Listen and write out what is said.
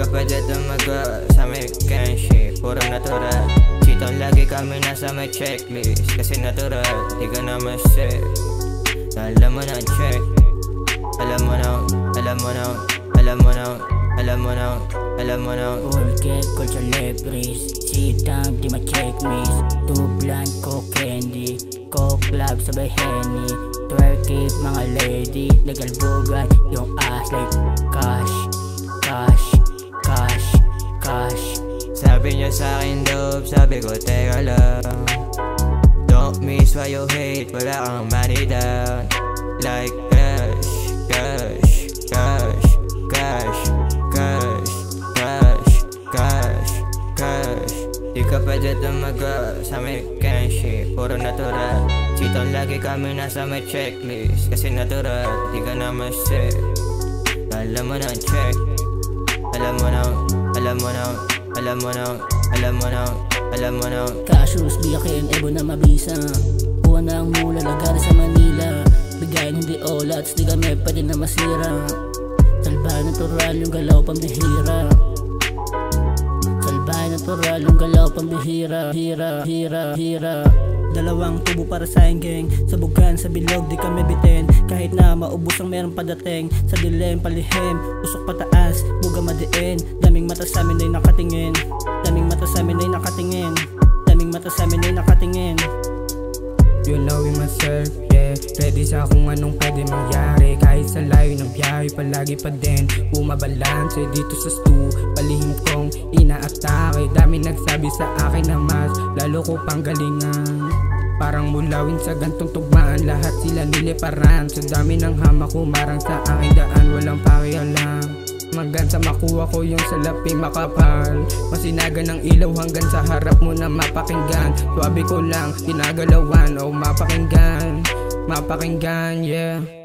ka pwede tumago sa may Kenshi, puro natural. Chitong lagi kami nasa may checklist, kasi natural, di ka na masip. Alam mo na check, alam mo na, alam mo na, alam mo na, alam mo na, alam mo na. All get culture lebris, sitang di ma-check miss. Tublan ko candy, coke lab sabay henny. Twerk it mga lady, nagalbugan yung ass like cash, cash, cash, cash. Sabi niya sa'kin dope, sabi ko teka lang. Don't miss why you hate, wala kang money down. Like cash, cash, cash, cash, cash, cash, cash, cash. Di ka pwede tumago sa may Kenshi, puro natural. Chitong lagi kami nasa may checklist, kasi natural, di ka na masip. Alam mo na check, alam mo na, alam mo na, alam mo na, alam mo na, alam mo na. Cashews, biyakin, ebo na mabisa. Kuha na ang mula, lagari sa Manila. Bigayin hindi olats, di kami pwede na masira. Salbahay natural yung galaw pambihira. Salbahay natural yung galaw pambihira. Hira, hira, hira. Dalawang tubo para sa gang, sa bugan, sa bilog, di kami bitin. Kahit na maubos ang meron padating, sa dilim, palihim, usok pataas, buga madiin. Daming mata sa amin ay nakatingin, daming mata sa amin ay nakatingin, daming mata sa amin ay nakatingin. You know myself, yeah. Ready sa kung anong pwede mangyari. Kahit sa layo ng biyahe, palagi pa din bumabalanse dito sa stu. Palihim kong inaatake. Dami nagsabi sa akin na mas lalo ko pang galingan. Parang mulawin sa gantong tugmaan, lahat sila niliparan. Sa dami ng hamak kumarang sa aking daan, walang pakialam. Hanggang sa makuha ko yung salapi makapal. Masinaga ng ilaw hanggang sa harap mo na mapakinggan. Suabe ko lang, tinagalawan o mapakinggan. Mapakinggan, yeah.